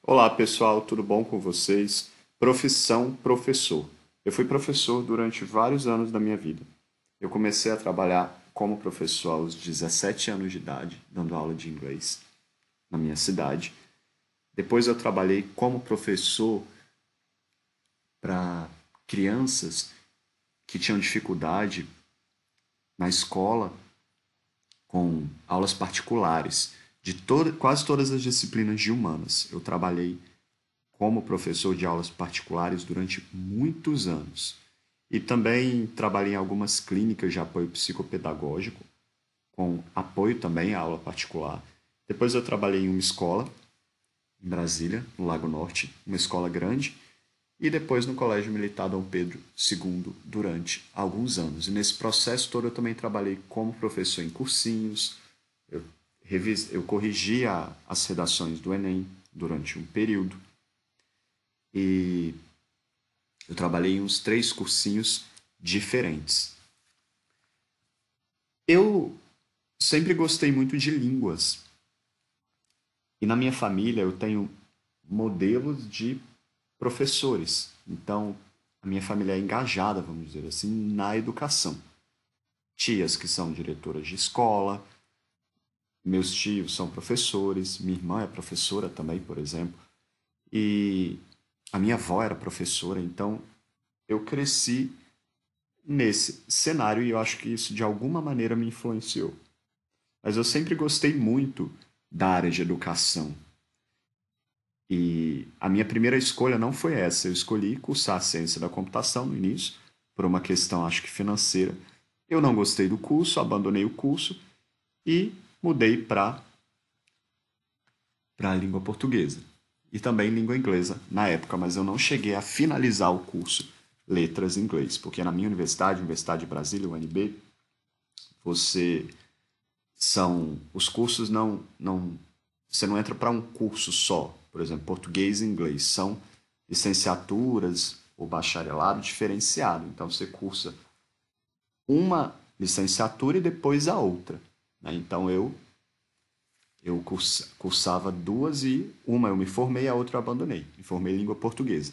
Olá pessoal, tudo bom com vocês? Profissão professor. Eu fui professor durante vários anos da minha vida. Eu comecei a trabalhar como professor aos 17 anos de idade, dando aula de inglês na minha cidade. Depois eu trabalhei como professor para crianças que tinham dificuldade na escola com aulas particulares de quase todas as disciplinas de humanas. Eu trabalhei como professor de aulas particulares durante muitos anos. E também trabalhei em algumas clínicas de apoio psicopedagógico, com apoio também à aula particular. Depois eu trabalhei em uma escola, em Brasília, no Lago Norte, uma escola grande, e depois no Colégio Militar Dom Pedro II durante alguns anos. E nesse processo todo eu também trabalhei como professor em cursinhos, eu, eu corrigia as redações do Enem durante um período, e eu trabalhei em uns três cursinhos diferentes. Eu sempre gostei muito de línguas. E na minha família eu tenho modelos de professores. Então, a minha família é engajada, vamos dizer assim, na educação. Tias que são diretoras de escola, meus tios são professores, minha irmã é professora também, por exemplo, e a minha avó era professora, então eu cresci nesse cenário e eu acho que isso de alguma maneira me influenciou. Mas eu sempre gostei muito da área de educação. E a minha primeira escolha não foi essa. Eu escolhi cursar ciência da computação no início, por uma questão, acho que financeira. Eu não gostei do curso, abandonei o curso e mudei para a língua portuguesa. E também língua inglesa na época, mas eu não cheguei a finalizar o curso Letras em Inglês, porque na minha universidade, Universidade de Brasília, UNB, você são os cursos não você não entra para um curso só, por exemplo, português e inglês, são licenciaturas ou bacharelado diferenciado. Então você cursa uma licenciatura e depois a outra, né? Então eu cursava duas e uma eu me formei, a outra eu abandonei. Me formei em língua portuguesa.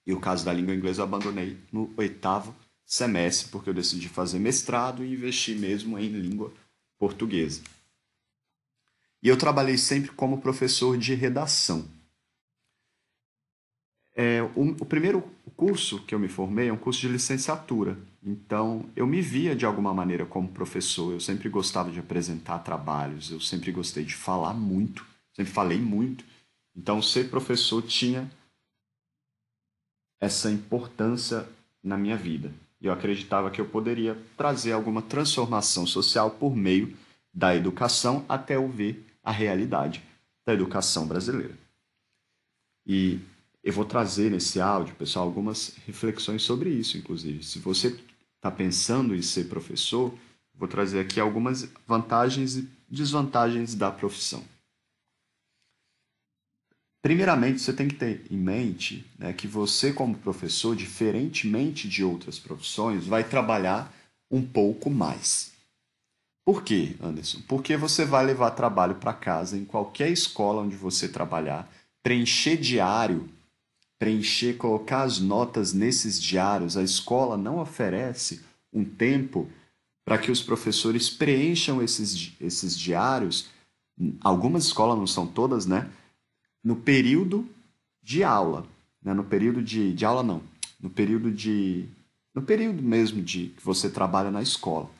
E o caso da língua inglesa eu abandonei no oitavo semestre, porque eu decidi fazer mestrado e investir mesmo em língua portuguesa. E eu trabalhei sempre como professor de redação. O primeiro curso que eu me formei é um curso de licenciatura. Então, eu me via de alguma maneira como professor. Eu sempre gostava de apresentar trabalhos, eu sempre gostei de falar muito, sempre falei muito. Então, ser professor tinha essa importância na minha vida. E eu acreditava que eu poderia trazer alguma transformação social por meio da educação até eu ver a realidade da educação brasileira. E eu vou trazer nesse áudio, pessoal, algumas reflexões sobre isso, inclusive. Se você está pensando em ser professor, vou trazer aqui algumas vantagens e desvantagens da profissão. Primeiramente, você tem que ter em mente, né, que você, como professor, diferentemente de outras profissões, vai trabalhar um pouco mais. Por quê, Anderson? Porque você vai levar trabalho para casa em qualquer escola onde você trabalhar, preencher diário, preencher, colocar as notas nesses diários. A escola não oferece um tempo para que os professores preencham esses diários. Algumas escolas, não são todas, né? No período de aula. Né? No período de aula, não. No período de. No período mesmo de que você trabalha na escola.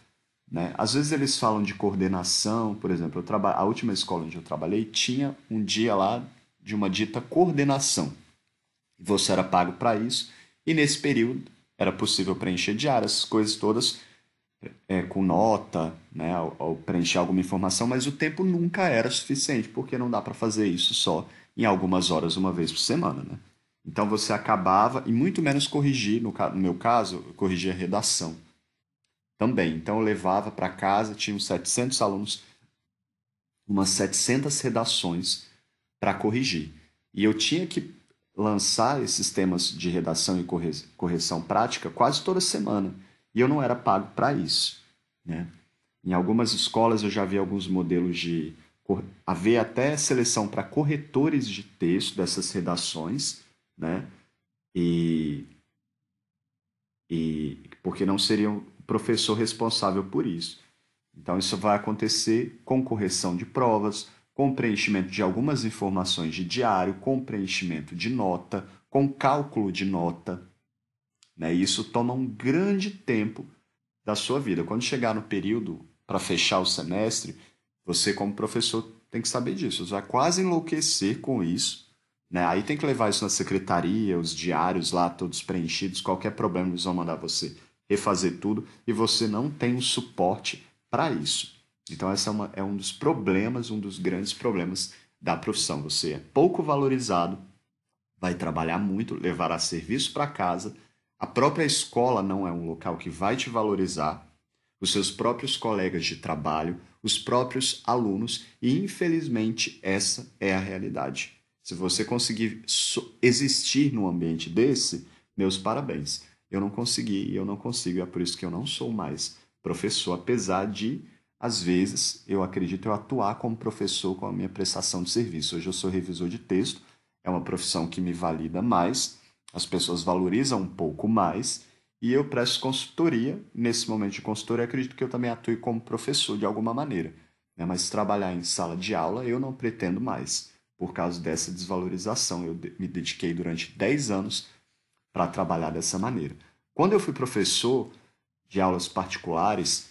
Né? Às vezes eles falam de coordenação, por exemplo, a última escola onde eu trabalhei tinha um dia lá de uma dita coordenação. Você era pago para isso, e nesse período era possível preencher diárias, coisas todas com nota, né, ao preencher alguma informação, mas o tempo nunca era suficiente, porque não dá para fazer isso só em algumas horas, uma vez por semana. Né? Então você acabava, e muito menos corrigir, no meu caso, eu corrigia a redação também. Então eu levava para casa, tinha uns 700 alunos, umas 700 redações para corrigir. E eu tinha que lançar esses temas de redação e correção prática quase toda semana. E eu não era pago para isso. Né? Em algumas escolas eu já vi alguns modelos de haver até seleção para corretores de texto dessas redações, né? E, porque não seria o professor responsável por isso. Então, isso vai acontecer com correção de provas, com preenchimento de algumas informações de diário, com preenchimento de nota, com cálculo de nota, né? E isso toma um grande tempo da sua vida. Quando chegar no período para fechar o semestre, você, como professor, tem que saber disso. Você vai quase enlouquecer com isso, né? Aí tem que levar isso na secretaria, os diários lá todos preenchidos. Qualquer problema, eles vão mandar você refazer tudo e você não tem o suporte para isso. Então, esse é um dos problemas, um dos grandes problemas da profissão. Você é pouco valorizado, vai trabalhar muito, levará serviço para casa. A própria escola não é um local que vai te valorizar, os seus próprios colegas de trabalho, os próprios alunos, e infelizmente essa é a realidade. Se você conseguir existir num ambiente desse, meus parabéns. Eu não consegui e eu não consigo, é por isso que eu não sou mais professor, apesar de, às vezes, eu acredito eu atuar como professor com a minha prestação de serviço. Hoje eu sou revisor de texto, é uma profissão que me valida mais, as pessoas valorizam um pouco mais, e eu presto consultoria. Nesse momento de consultoria, acredito que eu também atue como professor de alguma maneira, né? Mas trabalhar em sala de aula eu não pretendo mais, por causa dessa desvalorização. Eu me dediquei durante 10 anos para trabalhar dessa maneira. Quando eu fui professor de aulas particulares,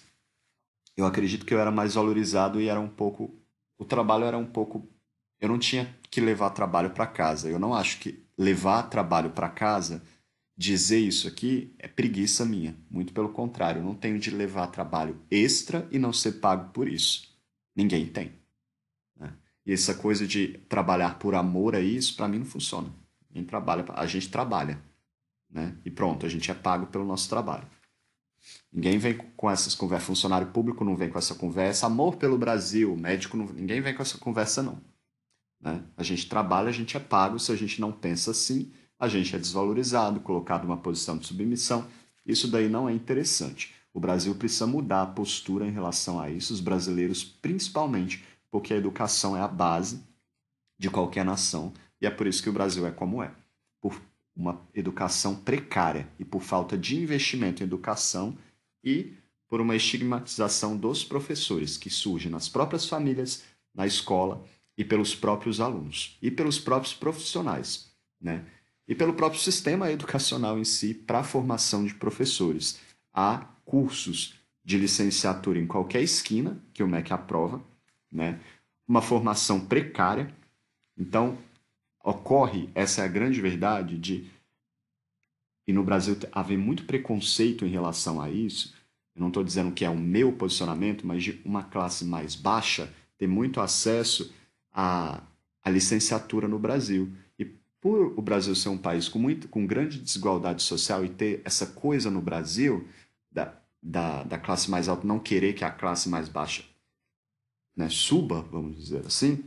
eu acredito que eu era mais valorizado e era um pouco. O trabalho era um pouco. Eu não tinha que levar trabalho para casa. Eu não acho que levar trabalho para casa, dizer isso aqui, é preguiça minha. Muito pelo contrário, eu não tenho de levar trabalho extra e não ser pago por isso. Ninguém tem, né? E essa coisa de trabalhar por amor a isso, para mim não funciona. Ninguém trabalha, a gente trabalha, né? E pronto, a gente é pago pelo nosso trabalho. Ninguém vem com essas conversas. Funcionário público não vem com essa conversa. Amor pelo Brasil, médico não. Ninguém vem com essa conversa, não, né? A gente trabalha, a gente é pago. Se a gente não pensa assim, a gente é desvalorizado, colocado numa posição de submissão. Isso daí não é interessante. O Brasil precisa mudar a postura em relação a isso, os brasileiros principalmente, porque a educação é a base de qualquer nação e é por isso que o Brasil é como é. Por uma educação precária e por falta de investimento em educação e por uma estigmatização dos professores que surge nas próprias famílias, na escola e pelos próprios alunos e pelos próprios profissionais, né? E pelo próprio sistema educacional em si para a formação de professores. Há cursos de licenciatura em qualquer esquina que o MEC aprova, né? Uma formação precária. Então, ocorre, essa é a grande verdade, e no Brasil haver muito preconceito em relação a isso. Eu não estou dizendo que é o meu posicionamento, mas de uma classe mais baixa ter muito acesso à licenciatura no Brasil. E por o Brasil ser um país com grande desigualdade social e ter essa coisa no Brasil, da classe mais alta não querer que a classe mais baixa, né, suba, vamos dizer assim,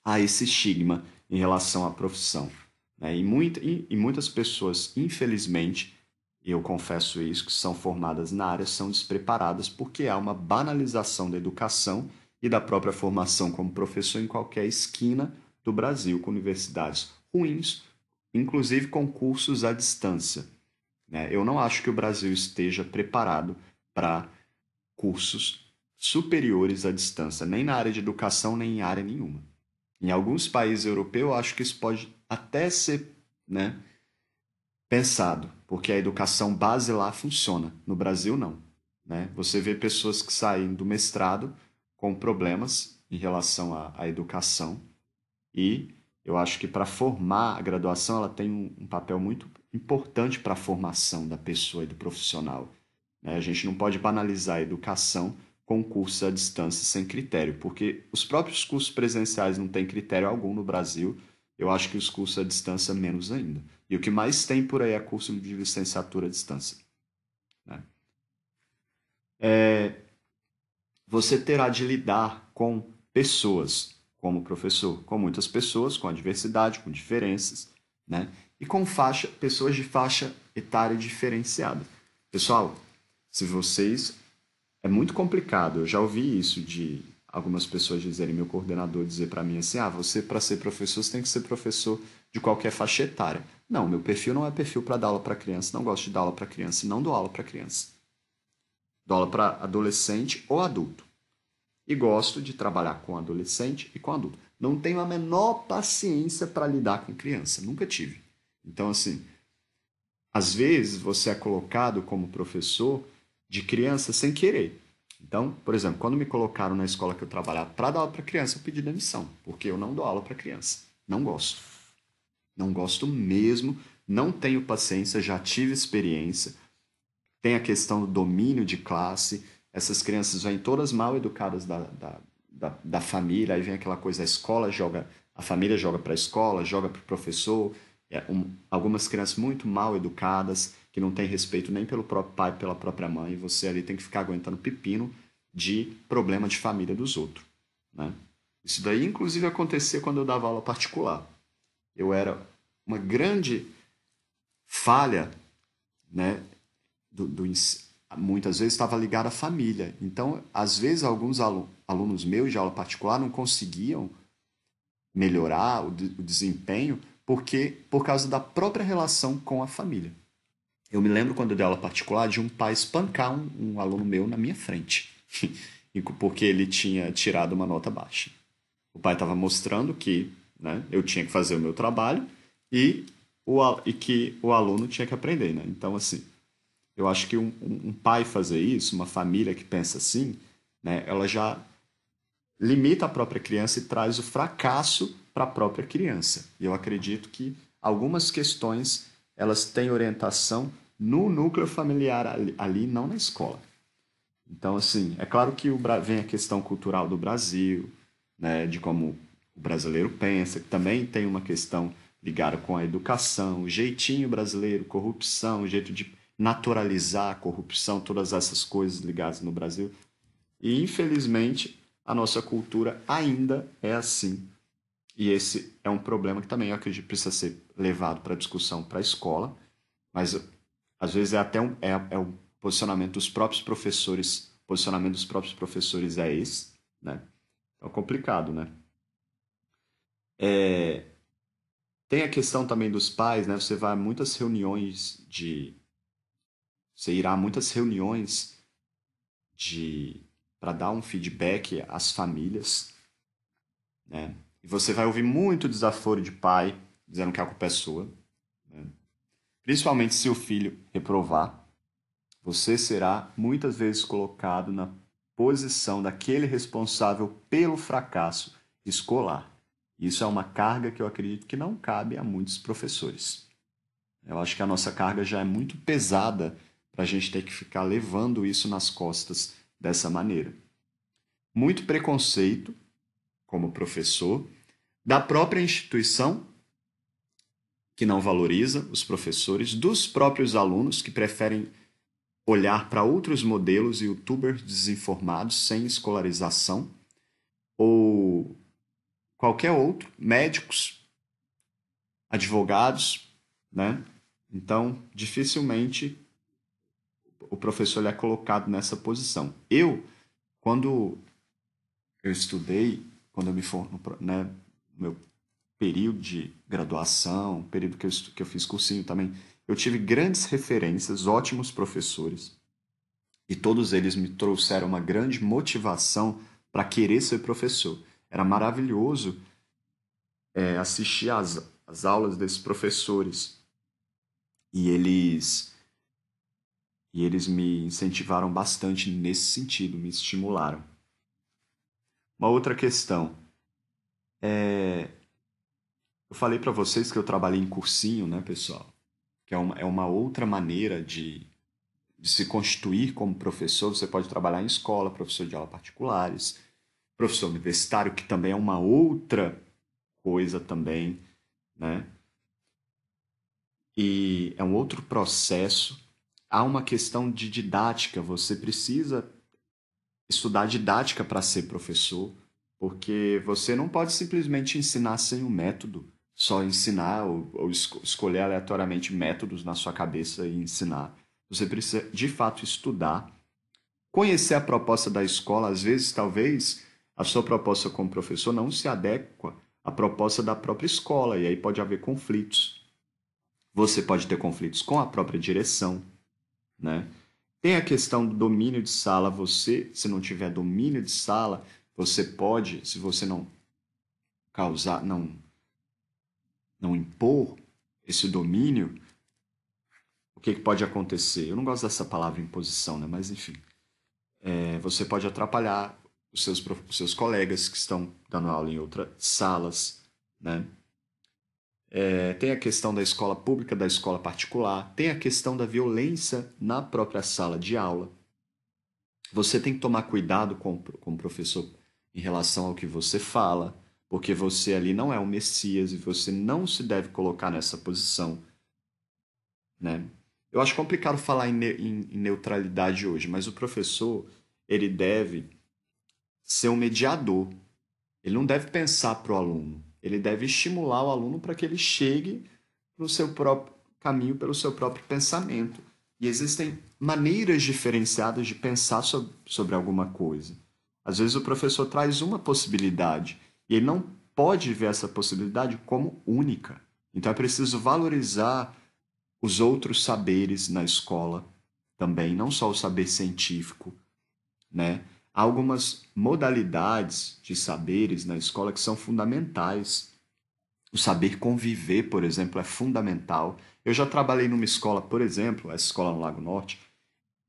há esse estigma em relação à profissão, né? E muitas pessoas, infelizmente, eu confesso isso, que são formadas na área, são despreparadas porque há uma banalização da educação e da própria formação como professor em qualquer esquina do Brasil, com universidades ruins, inclusive com cursos à distância, né? Eu não acho que o Brasil esteja preparado para cursos superiores à distância, nem na área de educação, nem em área nenhuma. Em alguns países europeus, eu acho que isso pode até ser, né, pensado, porque a educação base lá funciona. No Brasil, não, né? Você vê pessoas que saem do mestrado com problemas em relação à educação e eu acho que para formar a graduação, ela tem um papel muito importante para a formação da pessoa e do profissional, né? A gente não pode banalizar a educação com cursos à distância sem critério, porque os próprios cursos presenciais não têm critério algum no Brasil. Eu acho que os cursos à distância menos ainda. E o que mais tem por aí é curso de licenciatura à distância, né? Você terá de lidar com pessoas, como professor, com muitas pessoas, com a diversidade, com diferenças, né? E com pessoas de faixa etária diferenciada. Pessoal, se vocês é muito complicado. Eu já ouvi isso de algumas pessoas dizerem, meu coordenador dizer para mim assim, você para ser professor, você tem que ser professor de qualquer faixa etária. Não, meu perfil não é perfil para dar aula para criança, não gosto de dar aula para criança, não dou aula para criança. Dou aula para adolescente ou adulto. E gosto de trabalhar com adolescente e com adulto. Não tenho a menor paciência para lidar com criança, nunca tive. Então, assim, às vezes você é colocado como professor de criança sem querer. Então, por exemplo, quando me colocaram na escola que eu trabalhava para dar aula para criança, eu pedi demissão, porque eu não dou aula para criança. Não gosto. Não gosto mesmo, não tenho paciência, já tive experiência. Tem a questão do domínio de classe. Essas crianças vêm todas mal educadas da família, aí vem aquela coisa, a escola joga, a família joga para a escola, joga para o professor. Algumas crianças muito mal educadas, que não têm respeito nem pelo próprio pai, pela própria mãe, e você ali tem que ficar aguentando pepino de problema de família dos outros, né? Isso daí, inclusive, acontecia quando eu dava aula particular. Eu era uma grande falha, né, muitas vezes estava ligado à família. Então, às vezes, alguns alunos meus de aula particular não conseguiam melhorar o desempenho por causa da própria relação com a família. Eu me lembro quando eu dei aula particular de um pai espancar um aluno meu na minha frente, porque ele tinha tirado uma nota baixa. O pai estava mostrando que, né, eu tinha que fazer o meu trabalho e, e que o aluno tinha que aprender, né? Então, assim, eu acho que um pai fazer isso, uma família que pensa assim, né, ela já limita a própria criança e traz o fracasso para a própria criança. E eu acredito que algumas questões elas têm orientação no núcleo familiar ali, não na escola. Então, assim, é claro que vem a questão cultural do Brasil, né, de como o brasileiro pensa, que também tem uma questão ligada com a educação, o jeitinho brasileiro, corrupção, o jeito de naturalizar a corrupção, todas essas coisas ligadas no Brasil. E, infelizmente, a nossa cultura ainda é assim. E esse é um problema que também eu acredito que precisa ser levado para discussão para a escola, mas às vezes é até um posicionamento dos próprios professores, o posicionamento dos próprios professores é esse, né? Então é complicado, né? É, tem a questão também dos pais, né? Você vai a muitas reuniões de... Você irá a muitas reuniões de para dar um feedback às famílias, né? E você vai ouvir muito desaforo de pai dizendo que a culpa é sua, né? Principalmente se o filho reprovar, você será muitas vezes colocado na posição daquele responsável pelo fracasso escolar. Isso é uma carga que eu acredito que não cabe a muitos professores. Eu acho que a nossa carga já é muito pesada para a gente ter que ficar levando isso nas costas dessa maneira. Muito preconceito, como professor, da própria instituição, que não valoriza os professores, dos próprios alunos, que preferem olhar para outros modelos youtubers desinformados, sem escolarização, ou qualquer outro, médicos, advogados, né? Então, dificilmente o professor ele é colocado nessa posição. Quando eu estudei, quando eu me formei, né, no meu período de graduação, período que eu fiz cursinho também, eu tive grandes referências, ótimos professores, e todos eles me trouxeram uma grande motivação para querer ser professor. Era maravilhoso assistir às aulas desses professores, e eles me incentivaram bastante nesse sentido, me estimularam. Uma outra questão. Eu falei para vocês que eu trabalhei em cursinho, né, pessoal? Que é uma outra maneira de se constituir como professor. Você pode trabalhar em escola, professor de aula particulares, professor universitário, que também é uma outra coisa também, né? E é um outro processo. Há uma questão de didática. Você precisa estudar didática para ser professor, porque você não pode simplesmente ensinar sem um método, só ensinar ou escolher aleatoriamente métodos na sua cabeça e ensinar. Você precisa, de fato, estudar, conhecer a proposta da escola, às vezes, talvez, a sua proposta como professor não se adequa à proposta da própria escola, e aí pode haver conflitos. Você pode ter conflitos com a própria direção, né? Tem a questão do domínio de sala. Você, se não tiver domínio de sala, você pode, se você não causar, não impor esse domínio, o que pode acontecer? Eu não gosto dessa palavra imposição, né? Mas enfim, você pode atrapalhar os seus colegas que estão dando aula em outras salas, né? Tem a questão da escola pública, da escola particular, tem a questão da violência na própria sala de aula. Você tem que tomar cuidado com o professor em relação ao que você fala, porque você ali não é o Messias e você não se deve colocar nessa posição, né? Eu acho complicado falar em neutralidade hoje, mas o professor, ele deve ser um mediador. Ele não deve pensar para o aluno. Ele deve estimular o aluno para que ele chegue no seu próprio caminho, pelo seu próprio pensamento. E existem maneiras diferenciadas de pensar sobre alguma coisa. Às vezes o professor traz uma possibilidade e ele não pode ver essa possibilidade como única. Então é preciso valorizar os outros saberes na escola também, não só o saber científico, né? Há algumas modalidades de saberes na escola que são fundamentais. O saber conviver, por exemplo, é fundamental. Eu já trabalhei numa escola, por exemplo, essa escola no Lago Norte.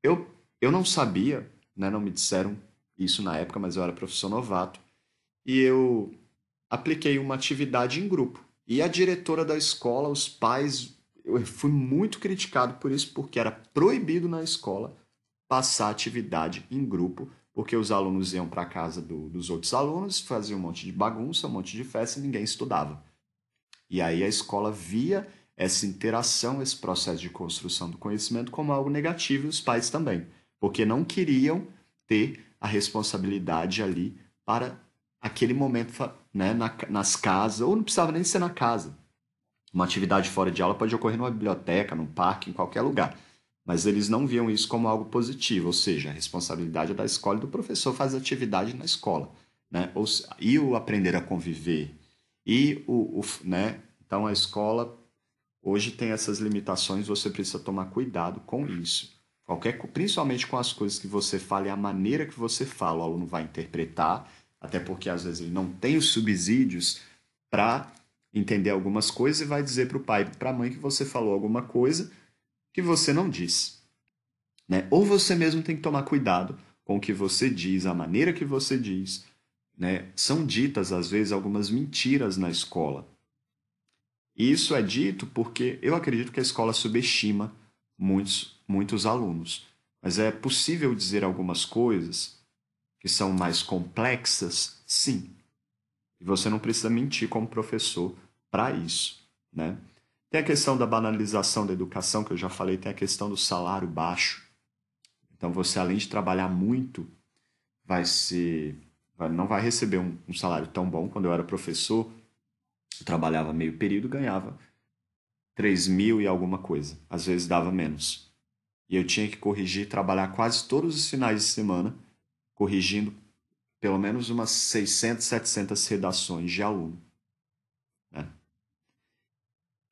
Eu não sabia, né, não me disseram isso na época, mas eu era professor novato. E eu apliquei uma atividade em grupo. E a diretora da escola, os pais, eu fui muito criticado por isso, porque era proibido na escola passar atividade em grupo, porque os alunos iam para a casa dos outros alunos, faziam um monte de bagunça, um monte de festa e ninguém estudava. E aí a escola via essa interação, esse processo de construção do conhecimento como algo negativo e os pais também, porque não queriam ter a responsabilidade ali para aquele momento, né, nas casas, ou não precisava nem ser na casa. Uma atividade fora de aula pode ocorrer numa biblioteca, num parque, em qualquer lugar. Mas eles não viam isso como algo positivo, ou seja, a responsabilidade é da escola e do professor fazer atividade na escola, né? E o aprender a conviver né? Então a escola hoje tem essas limitações, você precisa tomar cuidado com isso. Principalmente com as coisas que você fala e a maneira que você fala, o aluno vai interpretar, até porque às vezes ele não tem os subsídios para entender algumas coisas e vai dizer para o pai e para a mãe que você falou alguma coisa que você não disse, né? Ou você mesmo tem que tomar cuidado com o que você diz, a maneira que você diz, né? São ditas às vezes algumas mentiras na escola. E isso é dito porque eu acredito que a escola subestima muitos alunos. Mas é possível dizer algumas coisas que são mais complexas? Sim. E você não precisa mentir como professor para isso, né? Tem a questão da banalização da educação, que eu já falei, tem a questão do salário baixo. Então você, além de trabalhar muito, não vai receber um salário tão bom. Quando eu era professor, eu trabalhava meio período, ganhava 3.000 e alguma coisa. Às vezes dava menos. E eu tinha que corrigir, trabalhar quase todos os finais de semana, corrigindo pelo menos umas 600, 700 redações de aluno, né?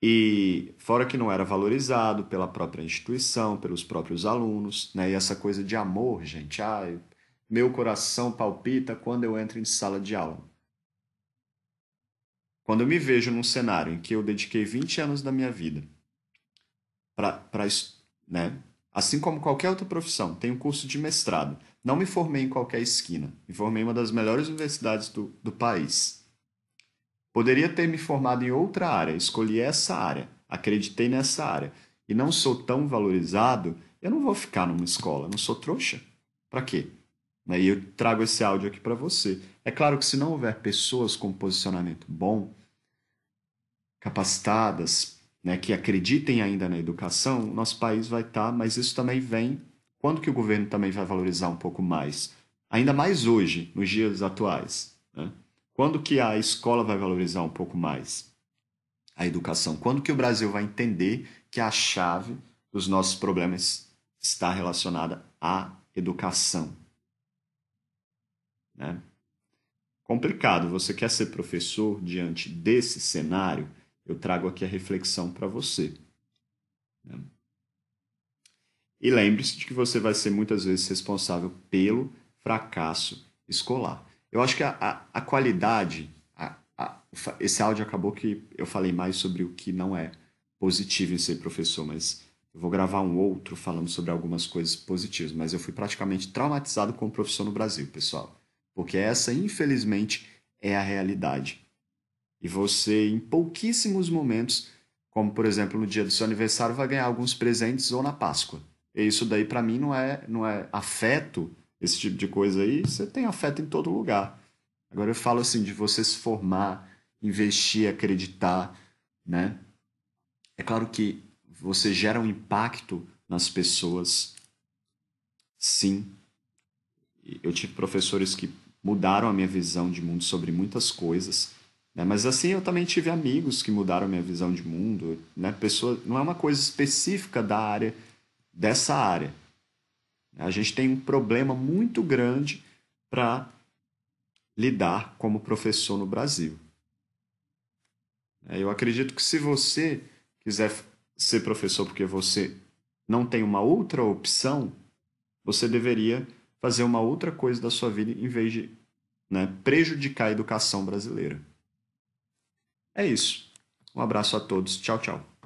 E fora que não era valorizado pela própria instituição, pelos próprios alunos, né? E essa coisa de amor, gente, meu coração palpita quando eu entro em sala de aula. Quando eu me vejo num cenário em que eu dediquei 20 anos da minha vida para, né? Assim como qualquer outra profissão, tenho curso de mestrado. Não me formei em qualquer esquina. Me formei em uma das melhores universidades do país. Poderia ter me formado em outra área, escolhi essa área, acreditei nessa área e não sou tão valorizado, eu não vou ficar numa escola, não sou trouxa. Para quê? E eu trago esse áudio aqui para você. É claro que se não houver pessoas com posicionamento bom, capacitadas, né, que acreditem ainda na educação, o nosso país vai estar, mas isso também vem quando que o governo também vai valorizar um pouco mais? Ainda mais hoje, nos dias atuais, né? Quando que a escola vai valorizar um pouco mais a educação? Quando que o Brasil vai entender que a chave dos nossos problemas está relacionada à educação, né? complicado. Você quer ser professor diante desse cenário? Eu trago aqui a reflexão para você, né? E lembre-se de que você vai ser muitas vezes responsável pelo fracasso escolar. Eu acho que a qualidade, esse áudio acabou que eu falei mais sobre o que não é positivo em ser professor, mas eu vou gravar um outro falando sobre algumas coisas positivas. Mas eu fui praticamente traumatizado como professor no Brasil, pessoal. Porque essa, infelizmente, é a realidade. E você, em pouquíssimos momentos, como por exemplo no dia do seu aniversário, vai ganhar alguns presentes ou na Páscoa. E isso daí para mim não é afeto, esse tipo de coisa aí, você tem afeto em todo lugar. Agora eu falo assim de você se formar, investir, acreditar, né? É claro que você gera um impacto nas pessoas, sim. Eu tive professores que mudaram a minha visão de mundo sobre muitas coisas, né? Mas assim, eu também tive amigos que mudaram a minha visão de mundo, né? Pessoa, não é uma coisa específica da área, dessa área. A gente tem um problema muito grande para lidar como professor no Brasil. Eu acredito que se você quiser ser professor porque você não tem uma outra opção, você deveria fazer uma outra coisa da sua vida em vez de, né, prejudicar a educação brasileira. É isso. Um abraço a todos. Tchau, tchau.